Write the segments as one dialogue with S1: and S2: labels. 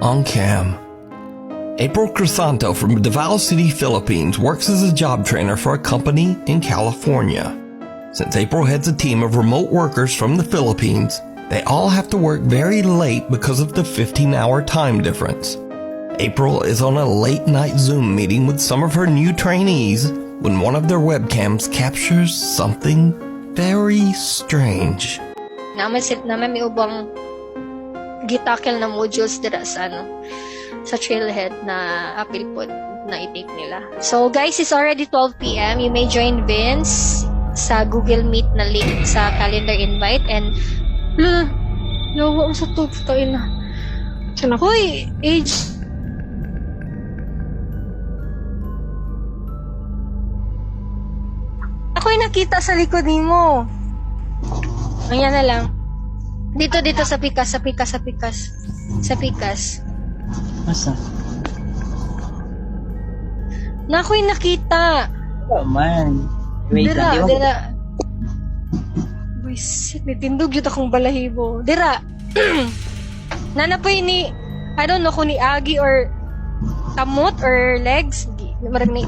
S1: on cam. April Crisanto from Davao City, Philippines works as a job trainer for a company in California. Since April heads a team of remote workers from the Philippines, they all have to work very late because of the 15-hour time difference. April is on a late-night Zoom meeting with some of her new trainees when one of their webcams captures something very strange.
S2: Namasit naman may ubang gitakil na modules dira sa Trailhead na appeal po na i-take nila. So guys, it's already 12 p.m. You may join Vince sa Google Meet na link sa calendar invite and yawa ang sa tutoy na. Hoy, age. Ako'y nakita sa likod nimo. Ayan na lang. Dito sa pikas.
S3: Masa?
S2: Na ako'y nakita.
S3: Oh man. Wait lang.
S2: Dira. Buisit, nitindog yun akong balahibo. Dira. Nanapoy ni, I don't know kung ni Agi or kamot or legs. Marag ni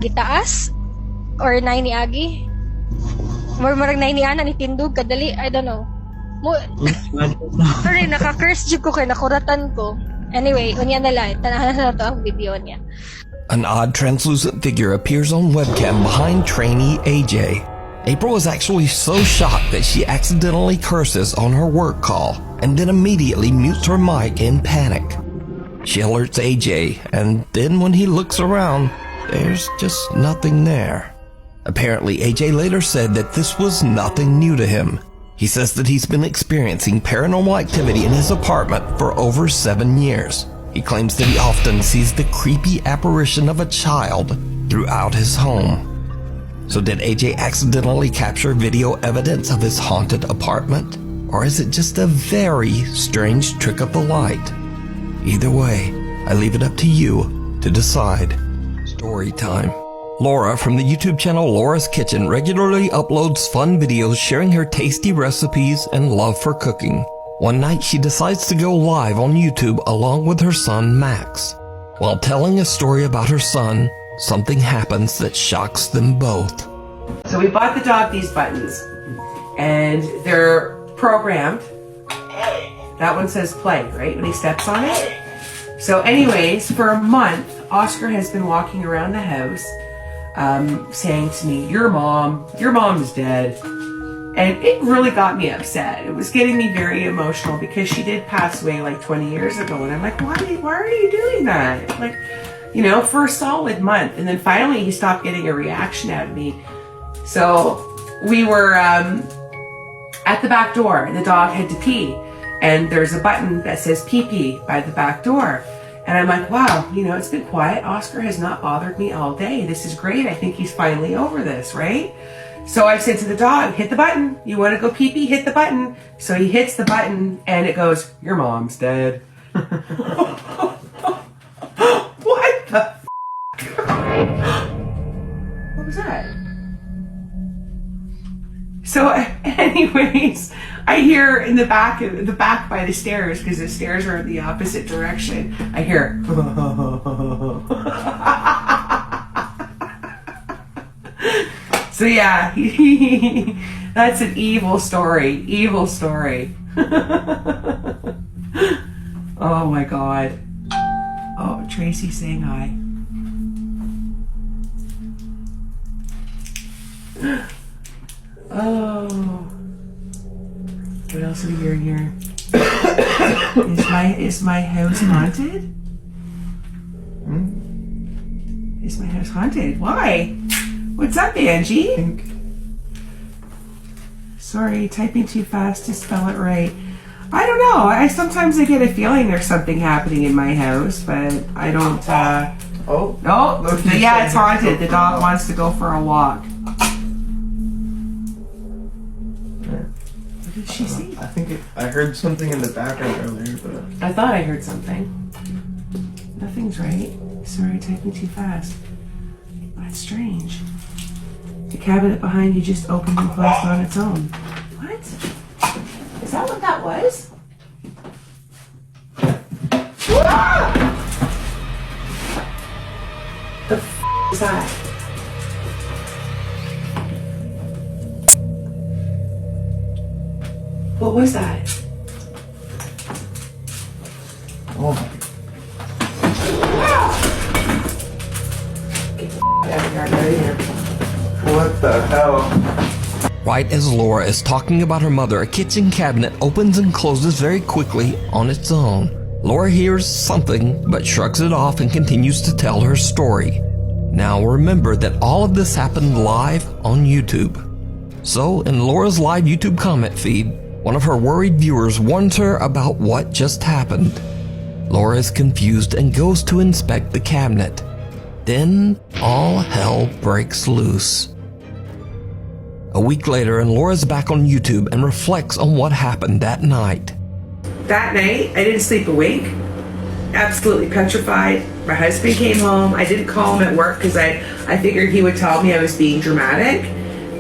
S2: gitaas. Or nai ni Agi. Marag nai ni Ana, nitindog, kadali, I don't know. Sorry, naka-curse jud ko kay nakuratan ko. Anyway, unya na lang. Tanahan na to ang video niya.
S1: An odd translucent figure appears on webcam behind trainee AJ. April is actually so shocked that she accidentally curses on her work call and then immediately mutes her mic in panic. She alerts AJ, and then when he looks around, there's just nothing there. Apparently, AJ later said that this was nothing new to him. He says that he's been experiencing paranormal activity in his apartment for over 7 years. He claims that he often sees the creepy apparition of a child throughout his home. So did AJ accidentally capture video evidence of his haunted apartment? Or is it just a very strange trick of the light? Either way, I leave it up to you to decide. Story time. Laura from the YouTube channel Laura's Kitchen regularly uploads fun videos sharing her tasty recipes and love for cooking. One night she decides to go live on YouTube along with her son Max. While telling a story about her son, something happens that shocks them both.
S4: So we bought the dog these buttons, and they're programmed. That one says play, right, when he steps on it? So anyways, for a month, Oscar has been walking around the house saying to me, your mom is dead. And it really got me upset. It was getting me very emotional because she did pass away like 20 years ago. And I'm like, why are you doing that? Like, you know, for a solid month. And then finally he stopped getting a reaction out of me. So we were at the back door and the dog had to pee. And there's a button that says pee pee by the back door. And I'm like, wow, you know, it's been quiet. Oscar has not bothered me all day. This is great. I think he's finally over this, right? So I said to the dog, hit the button. You want to go pee-pee? Hit the button. So he hits the button and it goes, your mom's dead. What the f***? What was that? So anyways, I hear in the back by the stairs, because the stairs are in the opposite direction, I hear so yeah, that's an evil story. Oh my god. Oh, Tracy saying hi. Oh, what else are we hearing here? Is my house haunted? Is my house haunted? Why? What's up, Angie? Sorry, typing too fast to spell it right. I don't know. Sometimes I get a feeling there's something happening in my house, but I don't. Oh no! Yeah, it's haunted. The dog wants to go for a walk. What did she see?
S5: I think I heard something in the background earlier, but
S4: I thought I heard something. Nothing's right. Sorry, typing too fast. That's strange. The cabinet behind you just opened and closed on its own. What? Is that what that was? was that? What was that?
S5: Oh,
S4: Get the out of here.
S5: what the hell?
S1: Right as Laura is talking about her mother, a kitchen cabinet opens and closes very quickly on its own. Laura hears something, but shrugs it off and continues to tell her story. Now remember that all of this happened live on YouTube. So, in Laura's live YouTube comment feed, one of her worried viewers warns her about what just happened. Laura is confused and goes to inspect the cabinet. Then, all hell breaks loose. A week later, and Laura's back on YouTube and reflects on what happened that night.
S4: That night, I didn't sleep awake. Absolutely petrified. My husband came home. I didn't call him at work because I figured he would tell me I was being dramatic,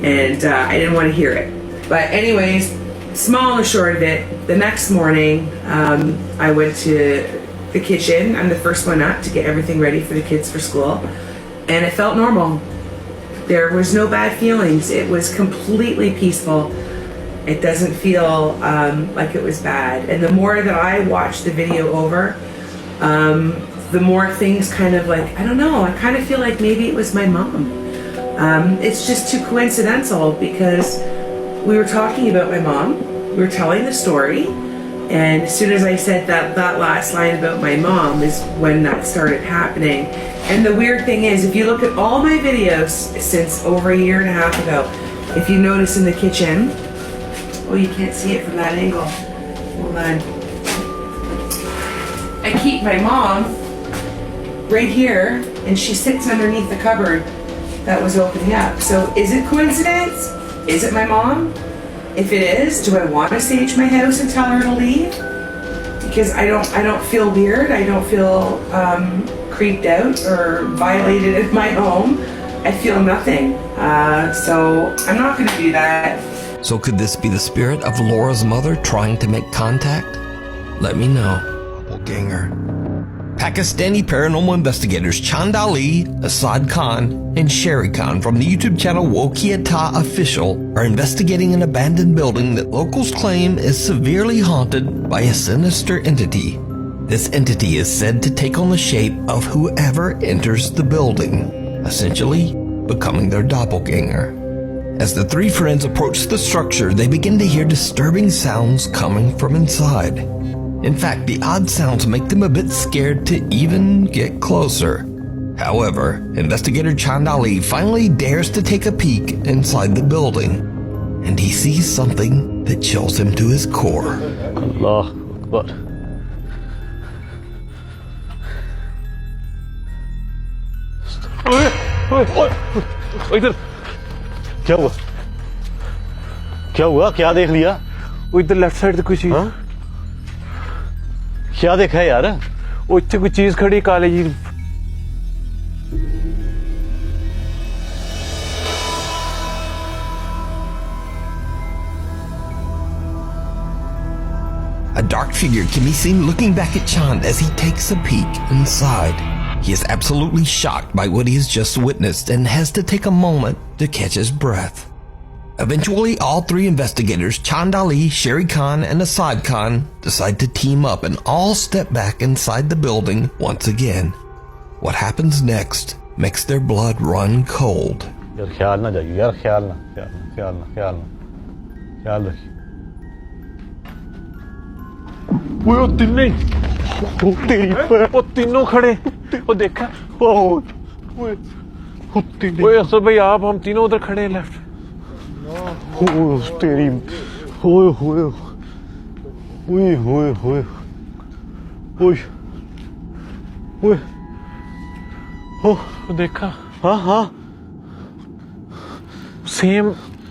S4: and I didn't want to hear it. But anyways, small and short of it, the next morning, I went to the kitchen. I'm the first one up to get everything ready for the kids for school, and it felt normal. There was no bad feelings. It was completely peaceful. It doesn't feel like it was bad. And the more that I watched the video over, the more things kind of like, I don't know, I kind of feel like maybe it was my mom. It's just too coincidental because we were talking about my mom. We were telling the story. And as soon as I said that last line about my mom is when that started happening. And the weird thing is, if you look at all my videos since over a year and a half ago, if you notice in the kitchen, oh, you can't see it from that angle. Hold on. I keep my mom right here, and she sits underneath the cupboard that was opening up. So is it coincidence? Is it my mom? If it is, do I want to sage my house and tell her to leave? Because I don't feel weird. I don't feel creeped out or violated in my home. I feel nothing. So I'm not going to do that.
S1: So could this be the spirit of Laura's mother trying to make contact? Let me know. Doppelganger. Pakistani paranormal investigators Chand Ali, Asad Khan, and Sherry Khan from the YouTube channel Wokiata Official are investigating an abandoned building that locals claim is severely haunted by a sinister entity. This entity is said to take on the shape of whoever enters the building, essentially becoming their doppelganger. As the three friends approach the structure, they begin to hear disturbing sounds coming from inside. In fact, the odd sounds make them a bit scared to even get closer. However, investigator Chand Ali finally dares to take a peek inside the building, and he sees something that chills him to his core.
S6: Allah Akbar. इधर क्या हुआ क्या देख लिया
S7: वो इधर left side से कोई चीज
S6: क्या देखा है यार
S7: वो इतने कोई चीज खड़ी काले जी
S1: A dark figure can be seen looking back at Chand as he takes a peek inside. He is absolutely shocked by what he has just witnessed and has to take a moment to catch his breath. Eventually, all three investigators, Chand Ali, Sherry Khan, and Asad Khan, decide to team up and all step back inside the building once again. What happens next makes their blood run cold.
S6: यार ख्याल ना जाइए यार ख्याल ना रखिए
S7: वो तिन्ने वो तेरी वो तीनों खड़े वो देखा वो असल भाई आप हम तीनों उधर खड़े हैं लेफ्ट
S6: तेरी
S7: वो देखा
S6: हाँ
S7: सेम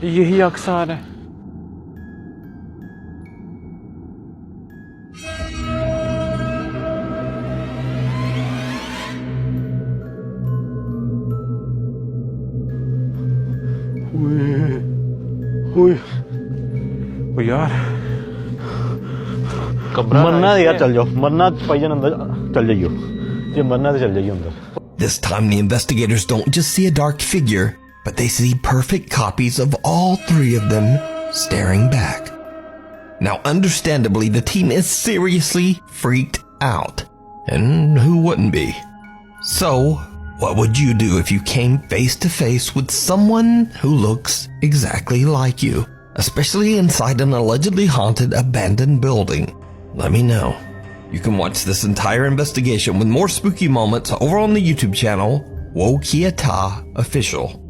S7: यही अक्सर है वो यार
S6: मरना यार चल जाओ मरना भाईजान अंदर चल जाइयो जे मरना तो चल जाइयो अंदर
S1: This time the investigators don't just see a dark figure, but they see perfect copies of all three of them staring back. Now, understandably, the team is seriously freaked out. And who wouldn't be? So, what would you do if you came face to face with someone who looks exactly like you, especially inside an allegedly haunted abandoned building? Let me know. You can watch this entire investigation with more spooky moments over on the YouTube channel, Wokiata Official.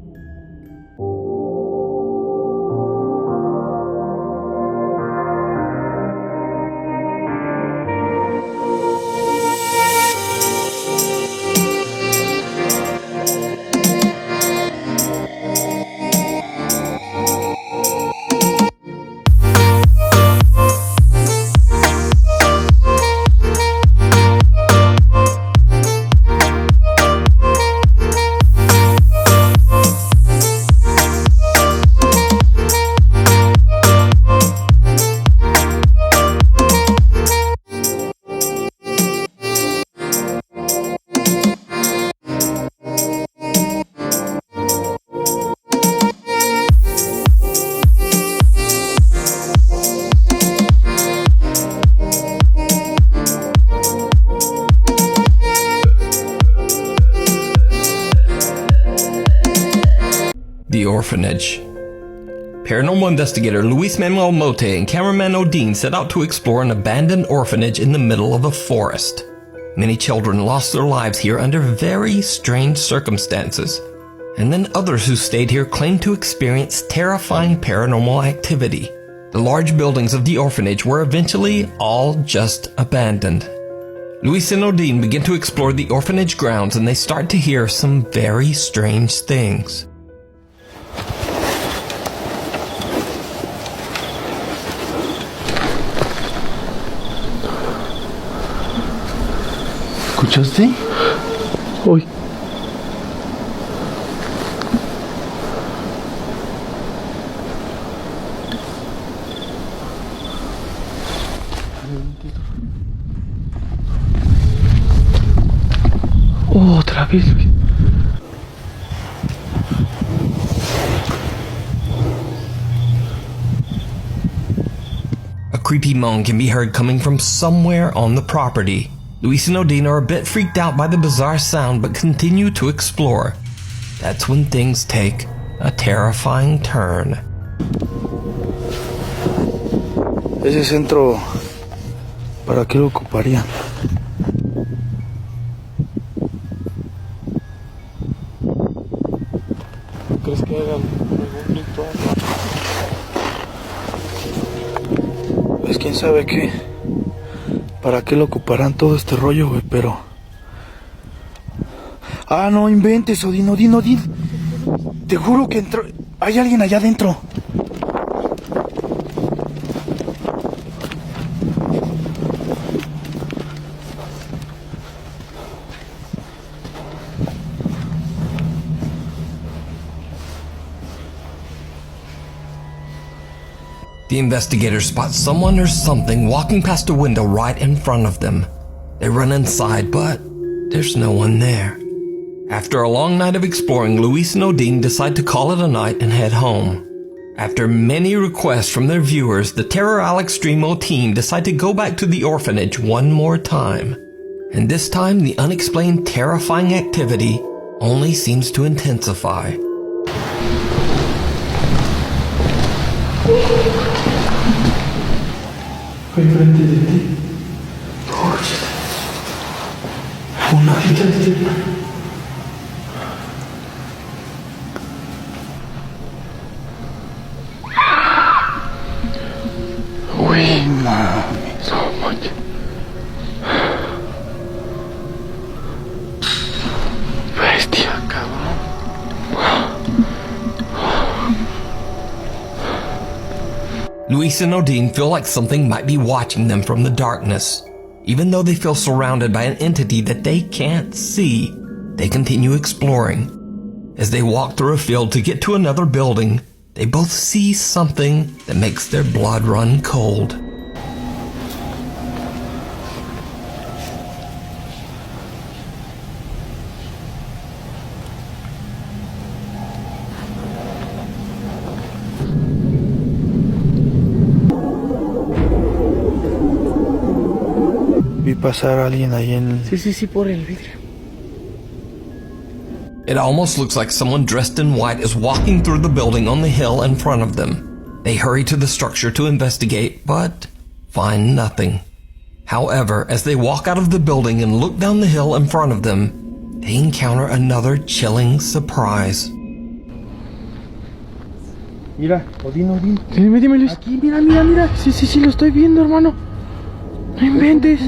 S1: The orphanage. Paranormal investigator Luis Manuel Mote and cameraman Odin set out to explore an abandoned orphanage in the middle of a forest. Many children lost their lives here under very strange circumstances, and then others who stayed here claimed to experience terrifying paranormal activity. The large buildings of the orphanage were eventually all just abandoned. Luis and Odin begin to explore the orphanage grounds, and they start to hear some very strange things.
S5: ¿Escuchaste?
S7: Uy. Oh, otra vez.
S1: A creepy moan can be heard coming from somewhere on the property. Luis and Odin are a bit freaked out by the bizarre sound but continue to explore. That's when things take a terrifying turn.
S5: Ese centro, ¿para qué lo ocuparían?
S7: ¿Crees que hagan algún ritual?
S5: Pues quién sabe qué. ¿Para qué lo ocuparán todo este rollo, güey? Pero... Ah, no inventes, Odin. Te juro que entró... Hay alguien allá adentro.
S1: The investigators spot someone or something walking past a window right in front of them. They run inside, but there's no one there. After a long night of exploring, Luis and Odin decide to call it a night and head home. After many requests from their viewers, the Terror Alex Streamo team decide to go back to the orphanage one more time. And this time, the unexplained terrifying activity only seems to intensify.
S5: Enfrente de ti. Una fila. Uy, mami, so much. Bestia, cabrón.
S1: Luis and Odin feel like something might be watching them from the darkness. Even though they feel surrounded by an entity that they can't see, they continue exploring. As they walk through a field to get to another building, they both see something that makes their blood run cold.
S5: pasar alguien ahí en...
S7: Sí, por el vidrio.
S1: It almost looks like someone dressed in white is walking through the building on the hill in front of them. They hurry to the structure to investigate, but find nothing. However, as they walk out of the building and look down the hill in front of them, they encounter another chilling surprise.
S5: Mira, Odín.
S7: Dime, Luis.
S5: Aquí, mira.
S7: Sí, lo estoy viendo, hermano. No inventes.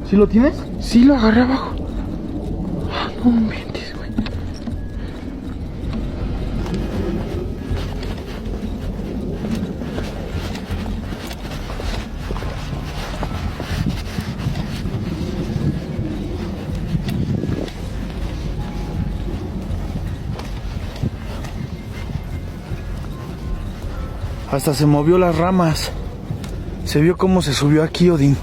S5: ¿Sí lo tienes?
S7: Sí, lo agarré abajo. Ah, no inventes, güey.
S5: Hasta se movió las ramas. Se vio cómo se subió aquí, Odín.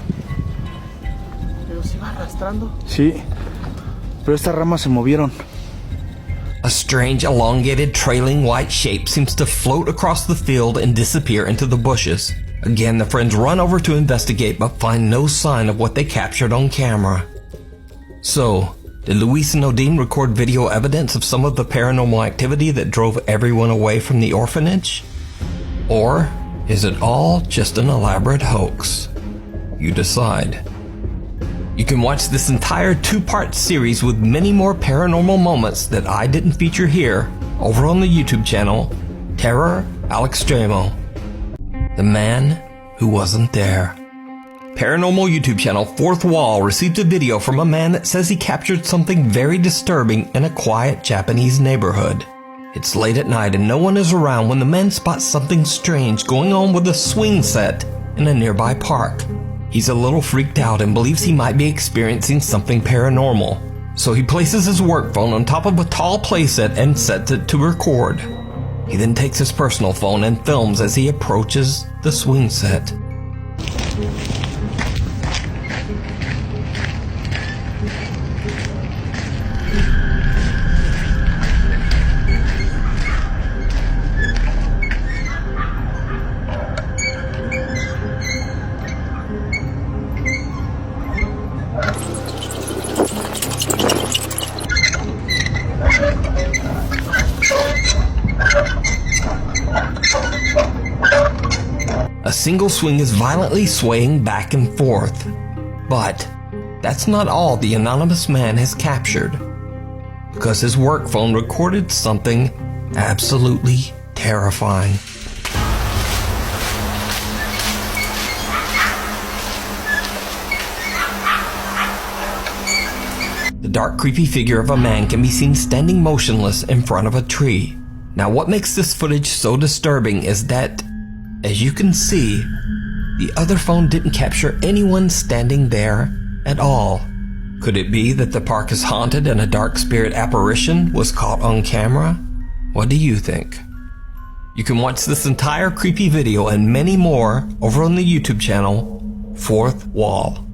S7: Pero se va arrastrando.
S5: Sí, pero estas ramas se movieron.
S1: A strange, elongated, trailing white shape seems to float across the field and disappear into the bushes. Again, the friends run over to investigate but find no sign of what they captured on camera. So, did Luis and Odín record video evidence of some of the paranormal activity that drove everyone away from the orphanage? Or is it all just an elaborate hoax? You decide. You can watch this entire 2-part series with many more paranormal moments that I didn't feature here over on the YouTube channel Terror al Extremo. The Man Who Wasn't There. Paranormal YouTube channel Fourth Wall received a video from a man that says he captured something very disturbing in a quiet Japanese neighborhood. It's late at night and no one is around when the man spots something strange going on with a swing set in a nearby park. He's a little freaked out and believes he might be experiencing something paranormal. So he places his work phone on top of a tall playset and sets it to record. He then takes his personal phone and films as he approaches the swing set. A single swing is violently swaying back and forth. But that's not all the anonymous man has captured, because his work phone recorded something absolutely terrifying. The dark, creepy figure of a man can be seen standing motionless in front of a tree. Now, what makes this footage so disturbing is that, as you can see, the other phone didn't capture anyone standing there at all. Could it be that the park is haunted and a dark spirit apparition was caught on camera? What do you think? You can watch this entire creepy video and many more over on the YouTube channel Fourth Wall.